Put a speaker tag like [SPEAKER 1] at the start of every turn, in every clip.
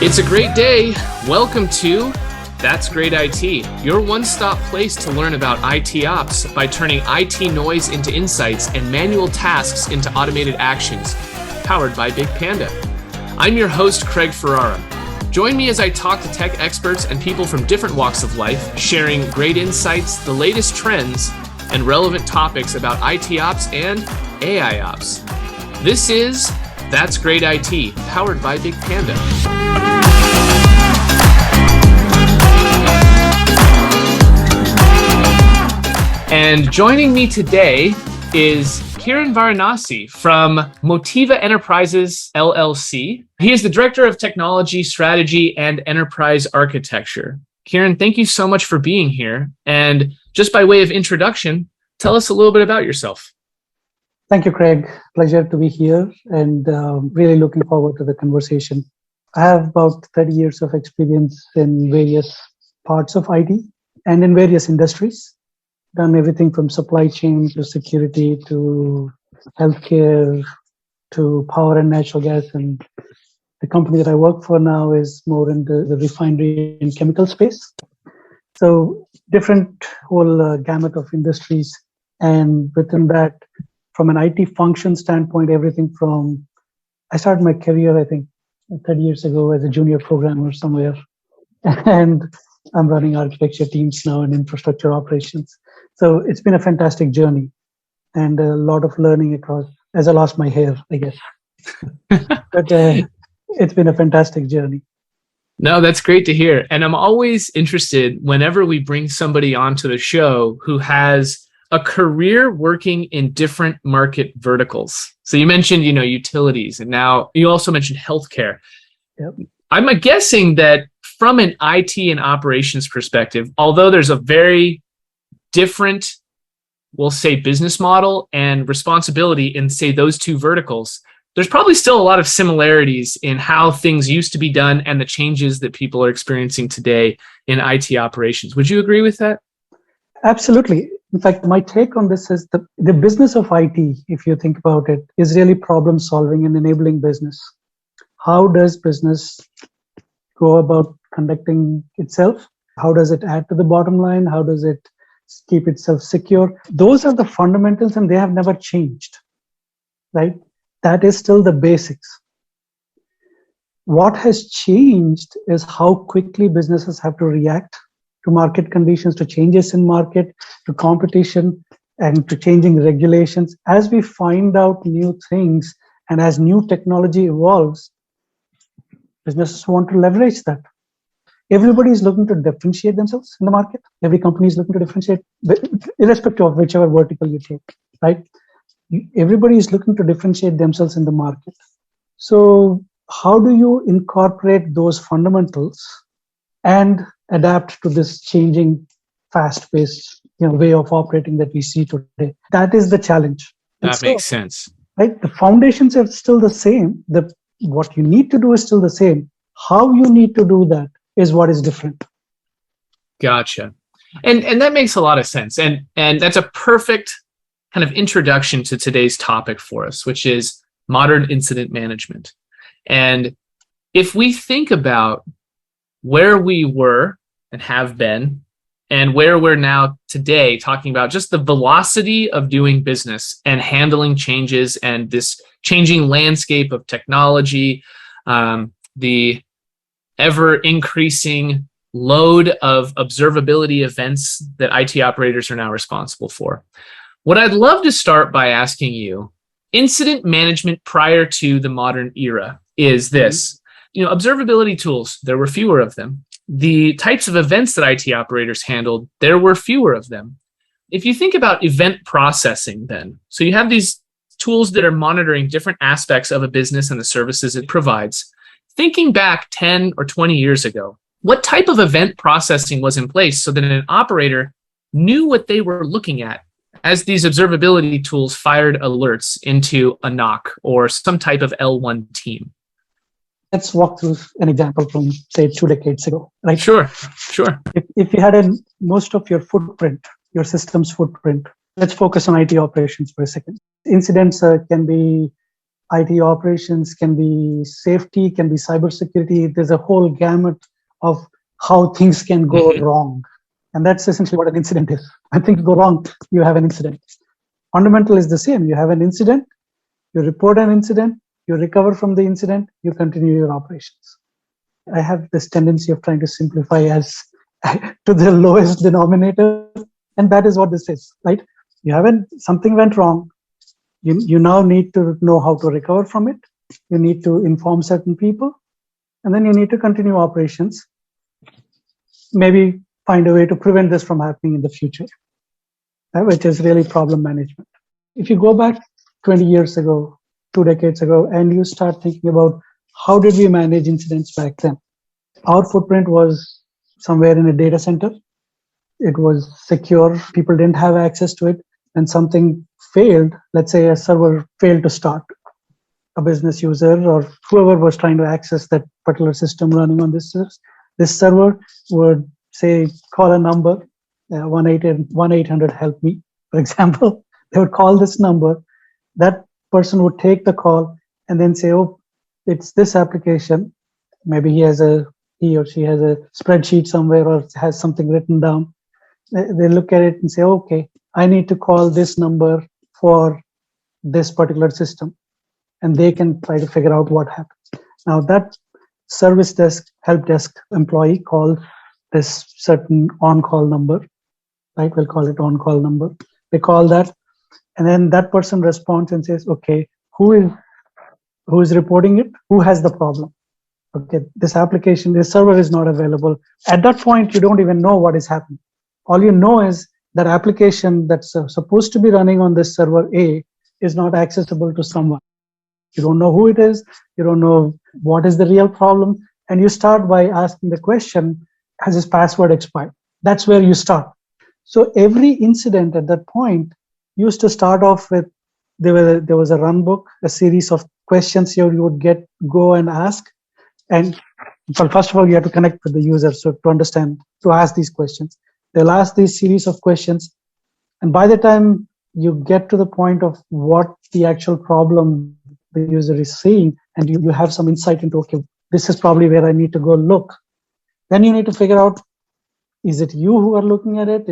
[SPEAKER 1] It's a great day. Welcome to That's Great IT, your one-stop place to learn about IT ops by turning IT noise into insights and manual tasks into automated actions, powered by BigPanda. I'm your host, Craig Ferrara. Join me as I talk to tech experts and people from different walks of life, sharing great insights, the latest trends, and relevant topics about IT ops and AI ops. This is That's Great IT, powered by BigPanda. And joining me today is Kiran Varanasi from Motiva Enterprises, LLC. He is the Director of Technology, Strategy, and Enterprise Architecture. Kiran, thank you so much for being here. And just by way of introduction, tell us a little bit about yourself.
[SPEAKER 2] Thank you, Craig. Pleasure to be here and really looking forward to the conversation. I have about 30 years of experience in various parts of IT and in various industries. Done everything from supply chain to security to healthcare to power and natural gas. And the company that I work for now is more in the refinery and chemical space. So different whole gamut of industries. And within that, from an IT function standpoint, everything from, I started my career, I think, 30 years ago as a junior programmer somewhere. And I'm running architecture teams now and infrastructure operations. So it's been a fantastic journey and a lot of learning across, as I lost my hair, I guess. But it's been a fantastic journey.
[SPEAKER 1] No, that's great to hear. And I'm always interested whenever we bring somebody onto the show who has a career working in different market verticals. So you mentioned, utilities, and now you also mentioned healthcare.
[SPEAKER 2] Yep.
[SPEAKER 1] I'm guessing that from an IT and operations perspective, although there's a very different, we'll say, business model and responsibility in, say, those two verticals, there's probably still a lot of similarities in how things used to be done and the changes that people are experiencing today in IT operations. Would you agree with that?
[SPEAKER 2] Absolutely. In fact, my take on this is the business of IT, if you think about it, is really problem solving and enabling business. How does business go about conducting itself? How does it add to the bottom line? How does it keep itself secure? Those are the fundamentals and they have never changed, right? That is still the basics. What has changed is how quickly businesses have to react to market conditions, to changes in market, to competition, and to changing regulations. As we find out new things and as new technology evolves, businesses want to leverage that. Everybody is looking to differentiate themselves in the market. Every company is looking to differentiate, irrespective of whichever vertical you take, right? Everybody is looking to differentiate themselves in the market. So how do you incorporate those fundamentals and adapt to this changing, fast-paced, way of operating that we see today? That is the challenge.
[SPEAKER 1] That makes sense.
[SPEAKER 2] Right? The foundations are still the same. What you need to do is still the same. How you need to do that is what is different.
[SPEAKER 1] Gotcha. And that makes a lot of sense. And that's a perfect kind of introduction to today's topic for us, which is modern incident management. And if we think about where we were and have been and where we're now today, talking about just the velocity of doing business and handling changes and this changing landscape of technology, the ever-increasing load of observability events that IT operators are now responsible for. What I'd love to start by asking you, incident management prior to the modern era is this. Observability tools, there were fewer of them. The types of events that IT operators handled, there were fewer of them. If you think about event processing then, so you have these tools that are monitoring different aspects of a business and the services it provides. Thinking back 10 or 20 years ago, what type of event processing was in place so that an operator knew what they were looking at as these observability tools fired alerts into a NOC or some type of L1 team?
[SPEAKER 2] Let's walk through an example from, say, 2 decades ago, right?
[SPEAKER 1] Sure.
[SPEAKER 2] If you had most of your footprint, your system's footprint, let's focus on IT operations for a second. Incidents can be IT operations, can be safety, can be cybersecurity. There's a whole gamut of how things can go wrong. And that's essentially what an incident is. When things go wrong, you have an incident. Fundamental is the same. You have an incident, you report an incident, you recover from the incident, you continue your operations. I have this tendency of trying to simplify as to the lowest denominator, and that is what this is, right? Something went wrong. You now need to know how to recover from it. You need to inform certain people, and then you need to continue operations. Maybe find a way to prevent this from happening in the future, which is really problem management. If you go back 20 years ago, 2 decades ago, and you start thinking about how did we manage incidents back then? Our footprint was somewhere in a data center. It was secure. People didn't have access to it. And something failed. Let's say a server failed to start. A business user or whoever was trying to access that particular system running on this server would say, call a number, 1-800 help me, for example. They would call this number. That person would take the call and then say, oh, it's this application. Maybe he or she has a spreadsheet somewhere or has something written down. They look at it and say, okay, I need to call this number for this particular system. And they can try to figure out what happens. Now that service desk, help desk employee calls this certain on-call number, right? We'll call it on-call number. They call that, and then that person responds and says, okay, who is reporting it? Who has the problem? Okay, this server is not available. At that point, you don't even know what is happening. All you know is that application that's supposed to be running on this server A is not accessible to someone. You don't know who it is. You don't know what is the real problem. And you start by asking the question, has his password expired? That's where you start. So every incident at that point used to start off with, there was a run book, a series of questions you would go and ask. And well, first of all, you have to connect with the user to ask these questions. They'll ask these series of questions. And by the time you get to the point of what the actual problem the user is seeing, and you have some insight into, okay, this is probably where I need to go look. Then you need to figure out, is it you who are looking at it?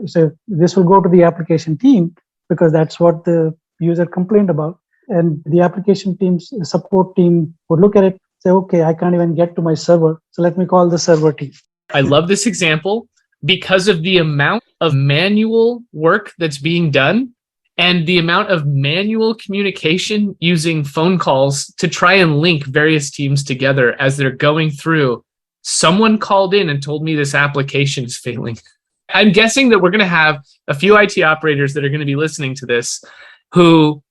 [SPEAKER 2] So this will go to the application team because that's what the user complained about. And the application team's support team would look at it, say, okay, I can't even get to my server. So let me call the server team.
[SPEAKER 1] I love this example because of the amount of manual work that's being done and the amount of manual communication using phone calls to try and link various teams together as they're going through. Someone called in and told me this application is failing. I'm guessing that we're going to have a few IT operators that are going to be listening to this who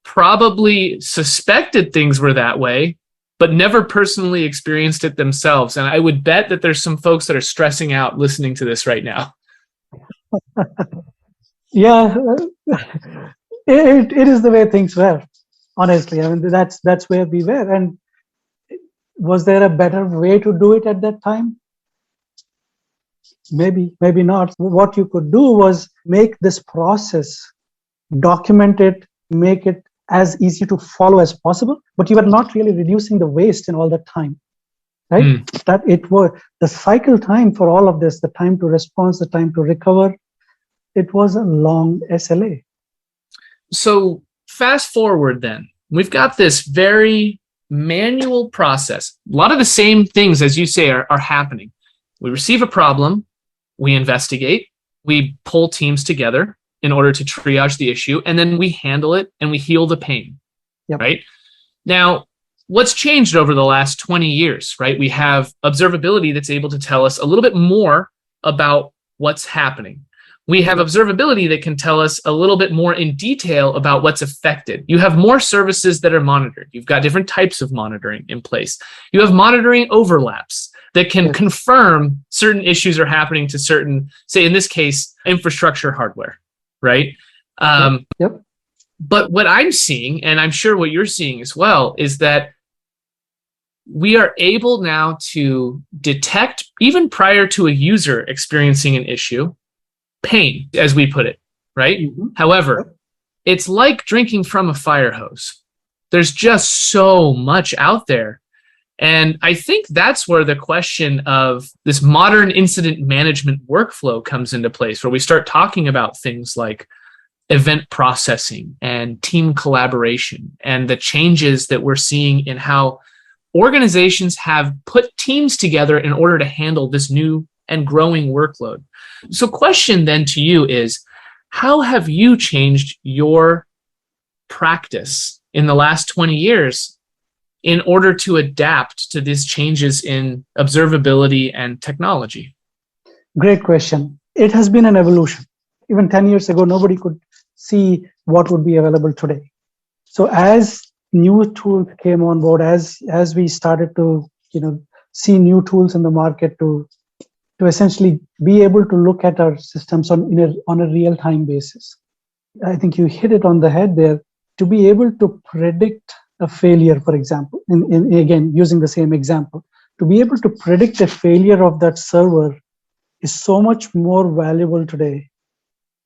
[SPEAKER 1] probably suspected things were that way, but never personally experienced it themselves. And I would bet that there's some folks that are stressing out listening to this right now.
[SPEAKER 2] Yeah, it is the way things were, honestly. I mean, that's where we were. And was there a better way to do it at that time? Maybe not. What you could do was make this process, document it, make it as easy to follow as possible, but you were not really reducing the waste in all that time, right? That it was the cycle time for all of this, the time to respond, the time to recover. It was a long SLA.
[SPEAKER 1] So fast forward then, we've got this very manual process. A lot of the same things, as you say, are happening. We receive a problem, we investigate, we pull teams together in order to triage the issue, and then we handle it and we heal the pain, right? Now, what's changed over the last 20 years, right? We have observability that's able to tell us a little bit more about what's happening. We have observability that can tell us a little bit more in detail about what's affected. You have more services that are monitored. You've got different types of monitoring in place. You have monitoring overlaps that can confirm certain issues are happening to certain, say in this case, infrastructure hardware, right? But what I'm seeing, and I'm sure what you're seeing as well, is that we are able now to detect, even prior to a user experiencing an issue, pain, as we put it, right? However, it's like drinking from a fire hose. There's just so much out there. And I think that's where the question of this modern incident management workflow comes into place, where we start talking about things like event processing and team collaboration and the changes that we're seeing in how organizations have put teams together in order to handle this new and growing workload. So question then to you is, how have you changed your practice in the last 20 years in order to adapt to these changes in observability and technology?
[SPEAKER 2] Great question. It has been an evolution. Even 10 years ago, nobody could see what would be available today. So as new tools came on board, as we started to see new tools in the market to essentially be able to look at our systems on a real-time basis. I think you hit it on the head there. To be able to predict a failure, for example, again, using the same example, to be able to predict a failure of that server is so much more valuable today,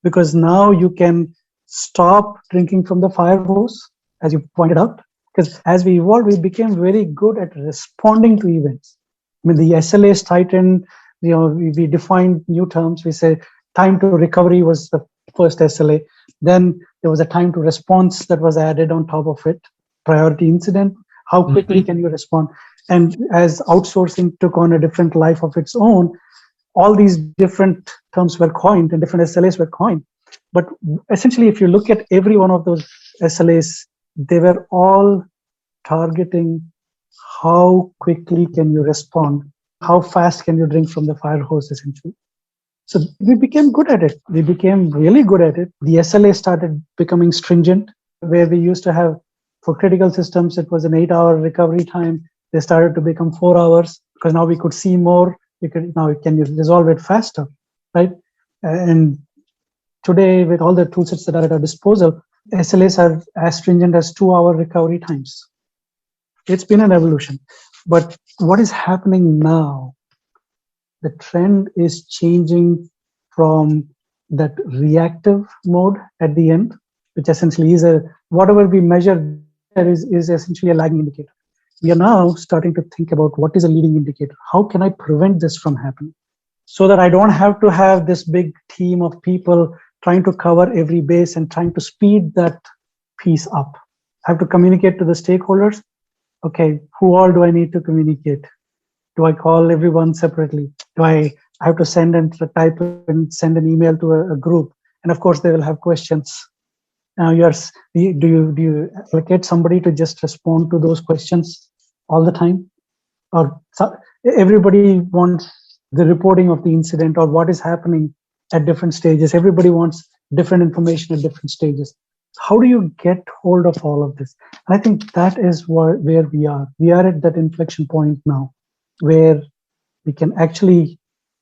[SPEAKER 2] because now you can stop drinking from the fire hose, as you pointed out, because as we evolved, we became very good at responding to events. I mean, the SLAs tightened, we defined new terms. We say time to recovery was the first SLA. Then there was a time to response that was added on top of it. Priority incident, how quickly can you respond? And as outsourcing took on a different life of its own, all these different terms were coined and different SLAs were coined. But essentially, if you look at every one of those SLAs, they were all targeting how quickly can you respond, how fast can you drink from the fire hose, essentially. So we became good at it. We became really good at it. The SLA started becoming stringent, where we used to have, for critical systems, it was an 8-hour recovery time. They started to become 4 hours, because now we could see more. Now can you resolve it faster, right? And today, with all the tool sets that are at our disposal, SLAs are as stringent as 2-hour recovery times. It's been an evolution. But what is happening now, the trend is changing from that reactive mode at the end, which essentially is whatever we measure is essentially a lagging indicator. We are now starting to think about what is a leading indicator. How can I prevent this from happening, so that I don't have to have this big team of people trying to cover every base and trying to speed that piece up. I have to communicate to the stakeholders. Okay, who all do I need to communicate? Do I call everyone separately? Do I have to send and type and send an email to a group? And of course, they will have questions. Now, do you allocate somebody to just respond to those questions all the time? Or everybody wants the reporting of the incident or what is happening at different stages. Everybody wants different information at different stages. How do you get hold of all of this? And I think that is where we are. We are at that inflection point now, where we can actually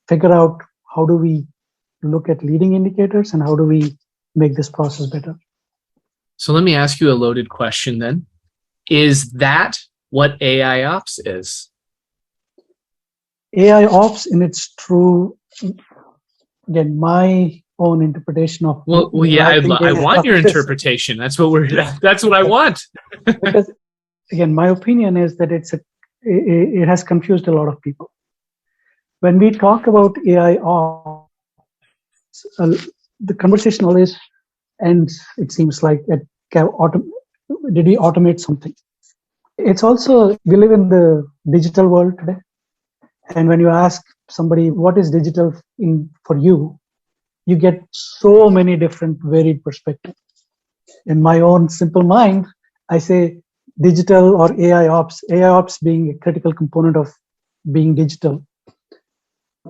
[SPEAKER 2] figure out how do we look at leading indicators and how do we make this process better.
[SPEAKER 1] So let me ask you a loaded question then. Is that what AI Ops is? AI
[SPEAKER 2] Ops in its true, again, my own interpretation of.
[SPEAKER 1] Well, yeah, I want your interpretation. That's what I want.
[SPEAKER 2] Because again, my opinion is that it has confused a lot of people. When we talk about AI Ops, the conversation always ends, it seems like, did we automate something? It's also, we live in the digital world today. And when you ask somebody, what is digital for you? You get so many different varied perspectives. In my own simple mind, I say digital or AI Ops being a critical component of being digital.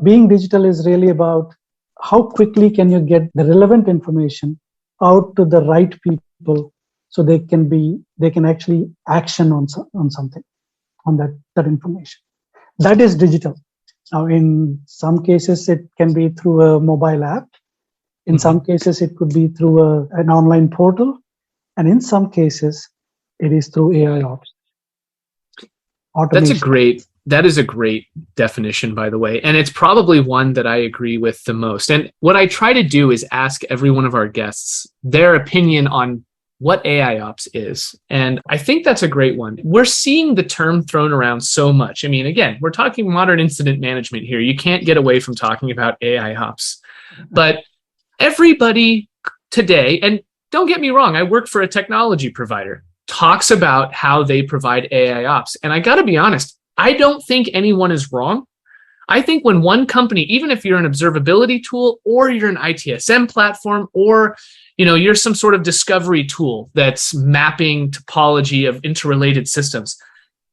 [SPEAKER 2] Being digital is really about how quickly can you get the relevant information out to the right people so they can actually action on something, on that information. That is digital. Now, in some cases, it can be through a mobile app. In some cases, it could be through an online portal. And in some cases, it is through AI Ops. Automation.
[SPEAKER 1] That is a great definition, by the way. And it's probably one that I agree with the most. And what I try to do is ask every one of our guests their opinion on what AI ops is. And I think that's a great one. We're seeing the term thrown around so much. I mean, again, we're talking modern incident management here. You can't get away from talking about AI ops. But everybody today, and don't get me wrong, I work for a technology provider, talks about how they provide AI ops. And I got to be honest, I don't think anyone is wrong. I think when one company, even if you're an observability tool or you're an ITSM platform or you're some sort of discovery tool that's mapping topology of interrelated systems,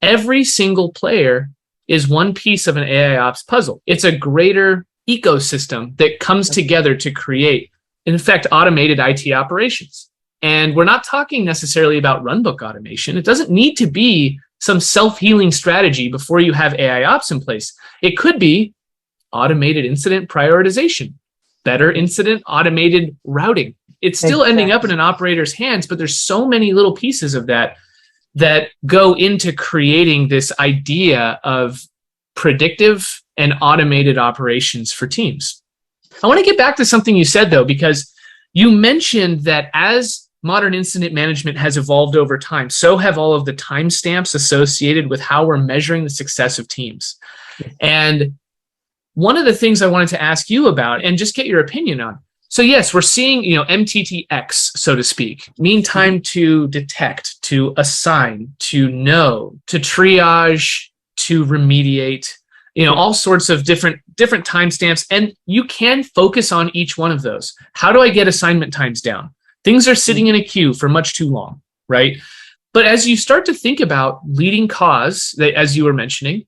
[SPEAKER 1] every single player is one piece of an AI ops puzzle. It's a greater ecosystem that comes together to create, in effect, automated IT operations. And we're not talking necessarily about runbook automation. It doesn't need to be some self-healing strategy before you have AI ops in place. It could be automated incident prioritization, better incident automated routing. It's still ending up in an operator's hands, but there's so many little pieces of that go into creating this idea of predictive and automated operations for teams. I want to get back to something you said, though, because you mentioned that as modern incident management has evolved over time, so have all of the timestamps associated with how we're measuring the success of teams. And one of the things I wanted to ask you about and just get your opinion on. So yes, we're seeing, MTTX, so to speak, mean time to detect, to assign, to know, to triage, to remediate, all sorts of different timestamps. And you can focus on each one of those. How do I get assignment times down? Things are sitting in a queue for much too long, right? But as you start to think about leading cause, as you were mentioning,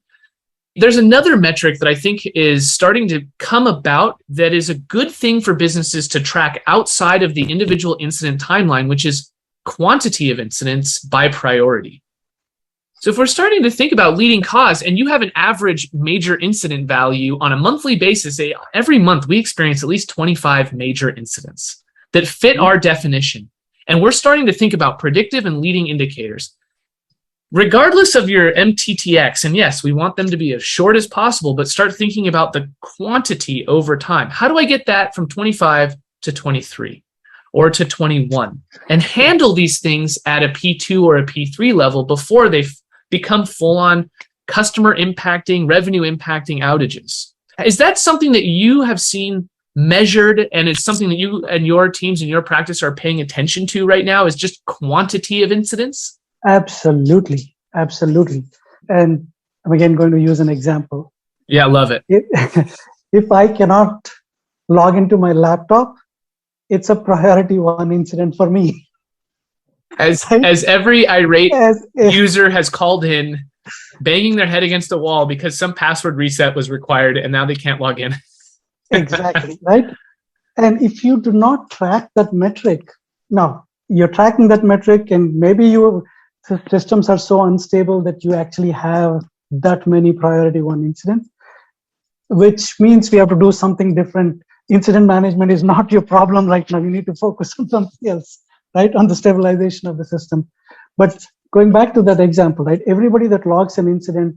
[SPEAKER 1] there's another metric that I think is starting to come about that is a good thing for businesses to track outside of the individual incident timeline, which is quantity of incidents by priority. So if we're starting to think about leading cause and you have an average major incident value on a monthly basis, every month we experience at least 25 major incidents that fit our definition. And we're starting to think about predictive and leading indicators. Regardless of your MTTX, and yes, we want them to be as short as possible, but start thinking about the quantity over time. How do I get that from 25 to 23 or to 21 and handle these things at a P2 or a P3 level before they become full-on customer impacting, revenue impacting outages? Is that something that you have seen measured, and it's something that you and your teams and your practice are paying attention to right now, is just quantity of incidents?
[SPEAKER 2] Absolutely. And I'm again going to use an example.
[SPEAKER 1] Yeah, love it.
[SPEAKER 2] If I cannot log into my laptop, it's a priority one incident for me.
[SPEAKER 1] As every irate user has called in, banging their head against a wall because some password reset was required and now they can't log in.
[SPEAKER 2] Exactly, right? And if you do not track that metric, now you're tracking that metric and maybe your systems are so unstable that you actually have that many priority one incidents, which means we have to do something different. Incident management is not your problem right now. You need to focus on something else, right? On the stabilization of the system. But going back to that example, right? Everybody that logs an incident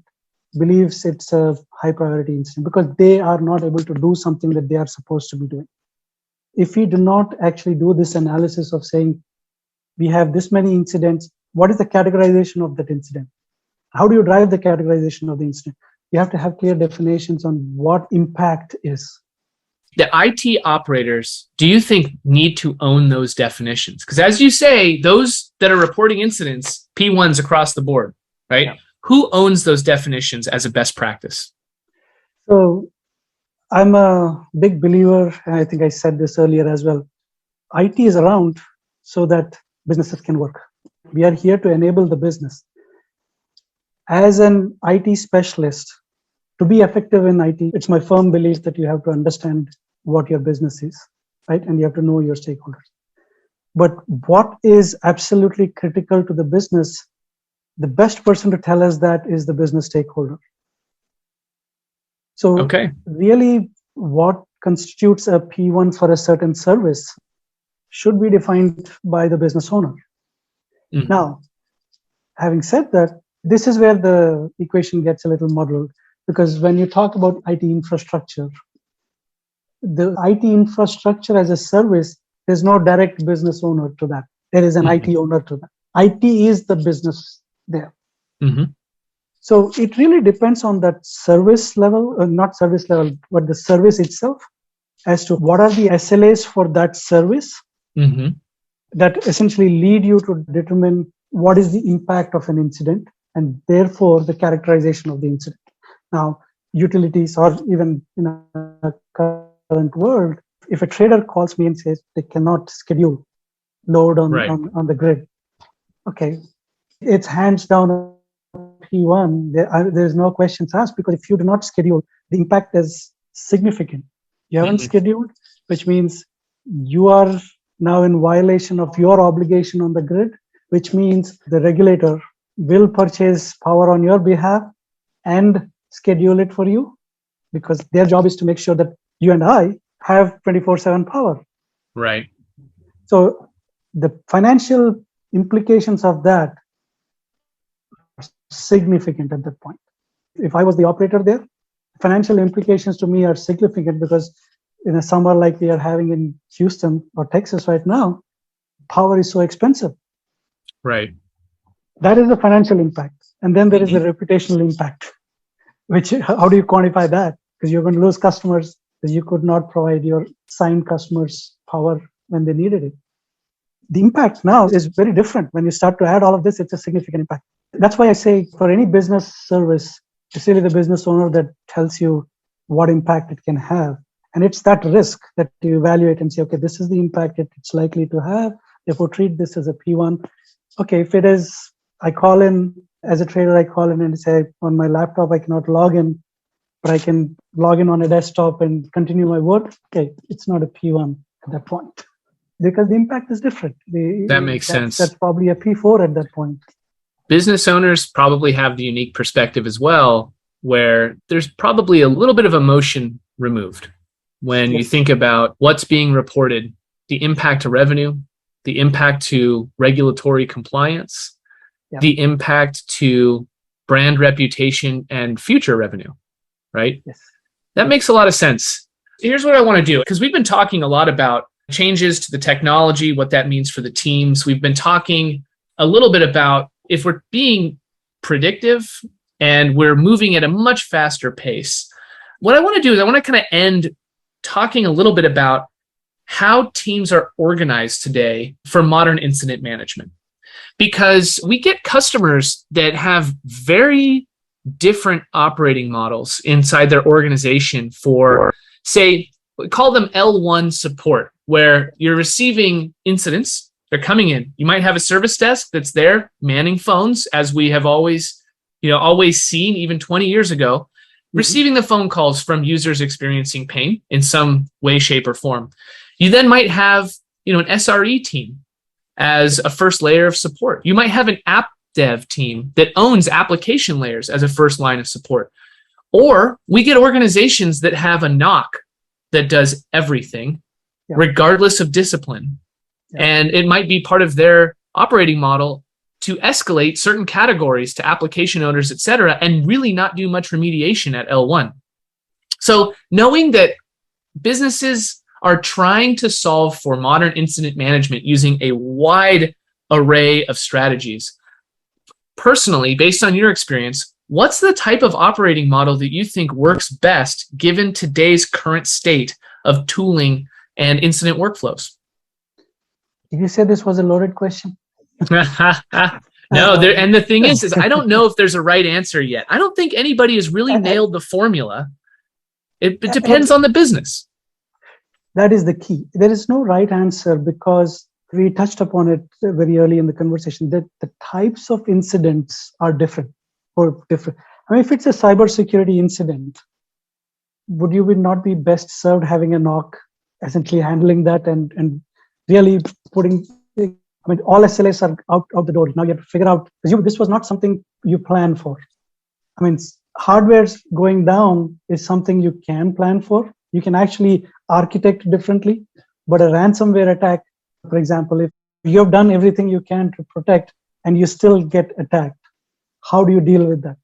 [SPEAKER 2] believes it's a high priority incident because they are not able to do something that they are supposed to be doing. If we do not actually do this analysis of saying, we have this many incidents, what is the categorization of that incident? How do you drive the categorization of the incident? You have to have clear definitions on what impact is.
[SPEAKER 1] The IT operators, do you think, need to own those definitions? Because as you say, those that are reporting incidents, P1s across the board, right? Yeah. Who owns those definitions as a best practice?
[SPEAKER 2] So I'm a big believer, and I think I said this earlier as well. IT is around so that businesses can work. We are here to enable the business. As an IT specialist, to be effective in IT, it's my firm belief that you have to understand what your business is, right? And you have to know your stakeholders. But what is absolutely critical to the business, the best person to tell us that is the business stakeholder. So really what constitutes a P1 for a certain service should be defined by the business owner. Mm-hmm. Now, having said that, this is where the equation gets a little muddled, because when you talk about IT infrastructure, the IT infrastructure as a service, there's no direct business owner to that. There is an
[SPEAKER 1] Mhm.
[SPEAKER 2] IT owner to that. IT is the business there.
[SPEAKER 1] Mhm.
[SPEAKER 2] So it really depends on that service level, not service level, but the service itself, as to what are the SLAs for that service
[SPEAKER 1] Mhm.
[SPEAKER 2] that essentially lead you to determine what is the impact of an incident and therefore the characterization of the incident. Now, utilities or even in a current world, if a trader calls me and says they cannot schedule load
[SPEAKER 1] Right.
[SPEAKER 2] on the grid, okay, it's hands down a P1. There's no questions asked, because if you do not schedule, the impact is significant. You haven't
[SPEAKER 1] Mhm.
[SPEAKER 2] scheduled, which means you are now in violation of your obligation on the grid, which means the regulator will purchase power on your behalf and schedule it for you, because their job is to make sure that you and I have 24/7 power.
[SPEAKER 1] Right.
[SPEAKER 2] So the financial implications of that are significant at that point. If I was the operator there, financial implications to me are significant, because in a summer like we are having in Houston or Texas right now, power is so expensive.
[SPEAKER 1] Right.
[SPEAKER 2] That is the financial impact. And then there is the
[SPEAKER 1] Mhm.
[SPEAKER 2] reputational impact, which, how do you quantify that? Because you're going to lose customers because you could not provide your signed customers power when they needed it. The impact now is very different. When you start to add all of this, it's a significant impact. That's why I say for any business service, it's really the business owner that tells you what impact it can have. And it's that risk that you evaluate and say, okay, this is the impact it's likely to have. Therefore, treat this as a P1. Okay, if it is, I call in as a trader, I call in and say, on my laptop, I cannot log in, but I can log in on a desktop and continue my work. Okay, it's not a P1 at that point, because the impact is different.
[SPEAKER 1] That makes
[SPEAKER 2] That's
[SPEAKER 1] sense.
[SPEAKER 2] probably a P4 at that point.
[SPEAKER 1] Business owners probably have the unique perspective as well, where there's probably a little bit of emotion removed when you
[SPEAKER 2] Yes.
[SPEAKER 1] think about what's being reported, the impact to revenue, the impact to regulatory compliance,
[SPEAKER 2] Yeah.
[SPEAKER 1] the impact to brand reputation and future revenue, right?
[SPEAKER 2] Yes.
[SPEAKER 1] That makes a lot of sense. Here's what I want to do, because we've been talking a lot about changes to the technology, what that means for the teams. We've been talking a little bit about if we're being predictive and we're moving at a much faster pace. What I want to do is I want to kind of end talking a little bit about how teams are organized today for modern incident management. Because we get customers that have very different operating models inside their organization for, say, we call them L1 support, where you're receiving incidents, they're coming in. You might have a service desk that's there manning phones, as we have always seen, even 20 years ago, receiving the phone calls from users experiencing pain in some way, shape, or form. You then might have, an SRE team as a first layer of support. You might have an app dev team that owns application layers as a first line of support. Or we get organizations that have a NOC that does everything, regardless of discipline. And it might be part of their operating model to escalate certain categories to application owners, et cetera, and really not do much remediation at L1. So knowing that businesses are trying to solve for modern incident management using a wide array of strategies, personally, based on your experience, what's the type of operating model that you think works best given today's current state of tooling and incident workflows?
[SPEAKER 2] Did you say this was a loaded question?
[SPEAKER 1] No, and the thing is I don't know if there's a right answer yet. I don't think anybody has really nailed the formula. It depends on the business.
[SPEAKER 2] That is the key. There is no right answer, because we touched upon it very early in the conversation, that the types of incidents are different. I mean, if it's a cybersecurity incident, would you not be best served having a NOC essentially handling that and really putting, I mean, all SLAs are out the door. Now you have to figure out, because this was not something you plan for. I mean, hardware's going down is something you can plan for. You can actually architect differently. But a ransomware attack, for example, if you have done everything you can to protect and you still get attacked, how do you deal with that?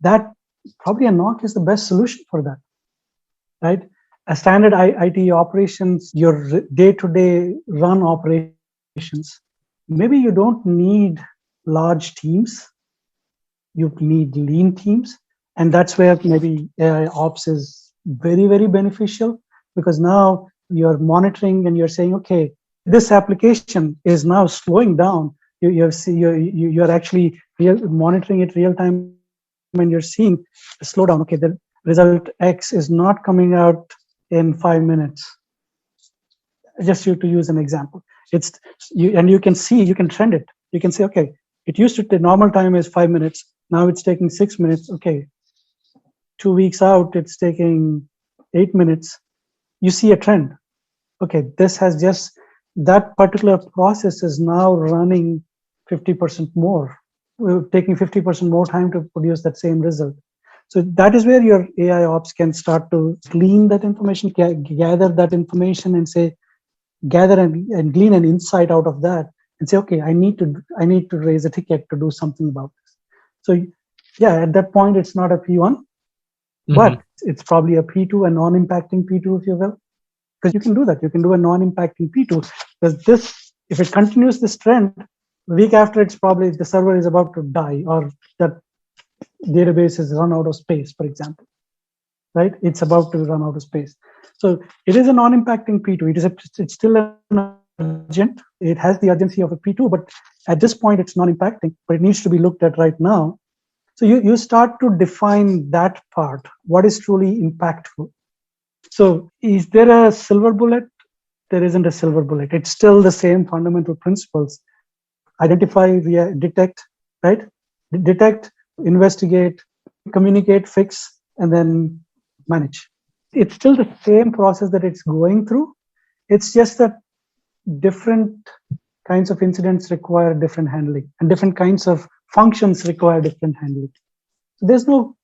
[SPEAKER 2] That probably a NOC is the best solution for that, right? A standard IT operations, your day-to-day run operations, maybe you don't need large teams, you need lean teams. And that's where maybe AI ops is very, very beneficial, because now you're monitoring and you're saying, okay, this application is now slowing down. You're actually monitoring it real time, and you're seeing a slowdown. Okay, the result X is not coming out in 5 minutes. Just to use an example, it's you, and you can see, you can trend it. You can say, okay, it used to, the normal time is 5 minutes. Now it's taking 6 minutes. Okay, 2 weeks out, it's taking 8 minutes. You see a trend. Okay, this has just, that particular process is now running 50% more, taking 50% more time to produce that same result. So that is where your AI ops can start to glean that information, gather that information, and say, gather and glean an insight out of that, and say, okay, I need to raise a ticket to do something about this. So yeah, at that point, it's not a P1, but it's probably a P2, a non-impacting P2, if you will, because you can do that. You can do a non-impacting P2, because this, if it continues this trend, the week after, it's probably the server is about to die, or that database is run out of space, for example, right? It's about to run out of space. So it is a non-impacting P2. It's still an urgent. It has the urgency of a P2, but at this point, it's non-impacting, but it needs to be looked at right now. So you start to define that part, what is truly impactful. So is there a silver bullet? There isn't a silver bullet. It's still the same fundamental principles. Identify, detect, right? Detect, investigate, communicate, fix, and then manage. It's still the same process that it's going through. It's just that different kinds of incidents require different handling, and different kinds of functions require different handling. So there's no,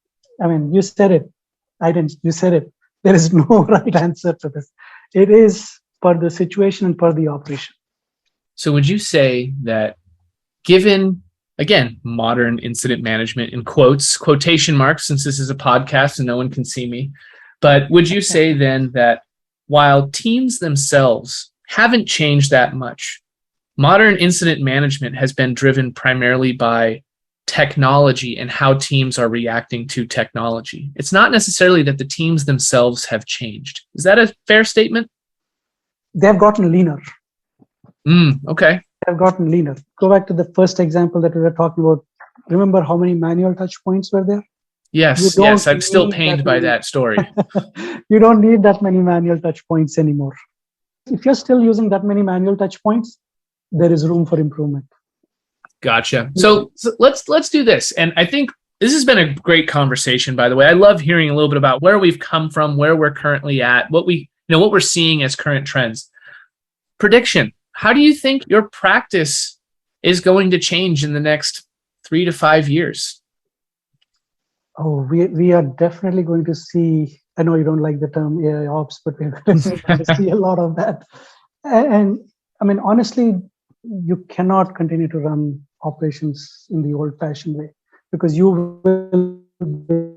[SPEAKER 2] I mean, you said it. I didn't. You said it. There is no right answer to this. It is per the situation and per the operation.
[SPEAKER 1] So would you say that, given, again, modern incident management in quotes, quotation marks, since this is a podcast and no one can see me, but would you say then that while teams themselves haven't changed that much, modern incident management has been driven primarily by technology and how teams are reacting to technology? It's not necessarily that the teams themselves have changed. Is that a fair statement?
[SPEAKER 2] They've gotten leaner.
[SPEAKER 1] Okay.
[SPEAKER 2] They've gotten leaner. Go back to the first example that we were talking about. Remember how many manual touch points were there?
[SPEAKER 1] Yes, I'm still pained by that story.
[SPEAKER 2] You don't need that many manual touch points anymore. If you're still using that many manual touch points, there is room for improvement.
[SPEAKER 1] Gotcha. So let's do this. And I think this has been a great conversation, by the way. I love hearing a little bit about where we've come from, where we're currently at, what we're seeing as current trends. Prediction. How do you think your practice is going to change in the next 3 to 5 years?
[SPEAKER 2] Oh, we are definitely going to see, I know you don't like the term AI ops, but we're going to see a lot of that. And I mean, honestly, you cannot continue to run operations in the old-fashioned way, because you will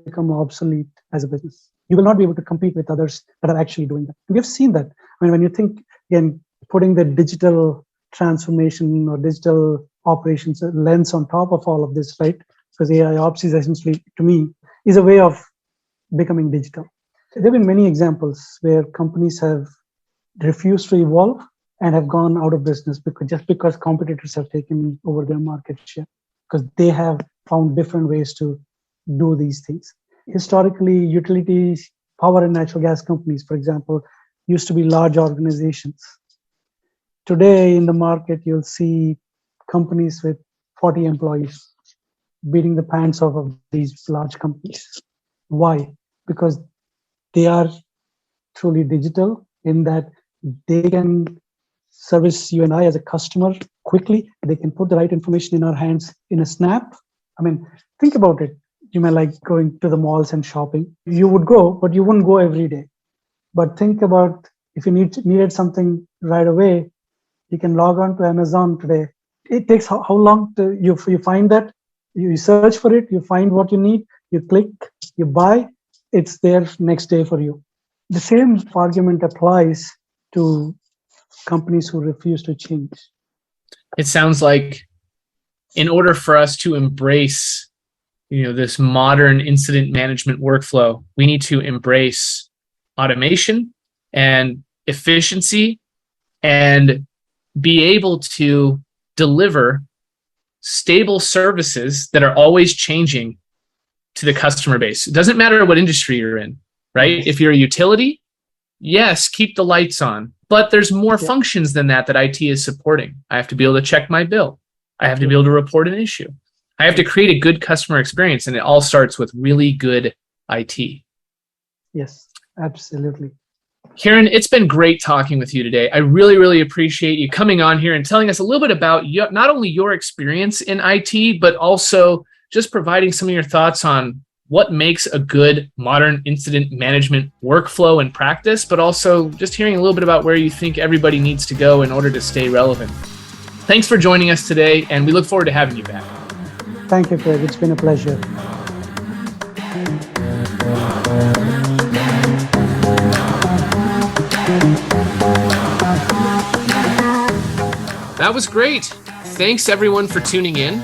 [SPEAKER 2] become obsolete as a business. You will not be able to compete with others that are actually doing that. And we've seen that. I mean, when you think, again, putting the digital transformation or digital operations lens on top of all of this, right? Because AI ops is essentially, to me, is a way of becoming digital. There have been many examples where companies have refused to evolve and have gone out of business because competitors have taken over their market share, because they have found different ways to do these things. Historically, utilities, power and natural gas companies, for example, used to be large organizations. Today in the market, you'll see companies with 40 employees beating the pants off of these large companies. Why? Because they are truly digital, in that they can service you and I as a customer quickly. They can put the right information in our hands in a snap. I mean, think about it. You may like going to the malls and shopping. You would go, but you wouldn't go every day. But think about if you needed something right away, you can log on to Amazon today. It takes how long to you find that? You search for it, you find what you need, you click, you buy, it's there next day for you. The same argument applies to companies who refuse to change.
[SPEAKER 1] It sounds like in order for us to embrace, this modern incident management workflow, we need to embrace automation and efficiency and be able to deliver stable services that are always changing to the customer base. It doesn't matter what industry you're in, right? If you're a utility, yes, keep the lights on, but there's more functions than that IT is supporting. I have to be able to check my bill. I have to be able to report an issue. I have to create a good customer experience, and it all starts with really good IT.
[SPEAKER 2] Yes, absolutely.
[SPEAKER 1] Kiran, it's been great talking with you today. I really, really appreciate you coming on here and telling us a little bit about not only your experience in IT, but also just providing some of your thoughts on what makes a good modern incident management workflow and practice, but also just hearing a little bit about where you think everybody needs to go in order to stay relevant. Thanks for joining us today, and we look forward to having you back.
[SPEAKER 2] Thank you, Craig. It's been a pleasure.
[SPEAKER 1] That was great. Thanks everyone for tuning in.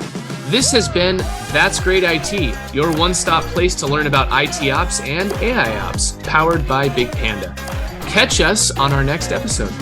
[SPEAKER 1] This has been That's Great IT, your one-stop place to learn about IT ops and AI ops, powered by BigPanda. Catch us on our next episode.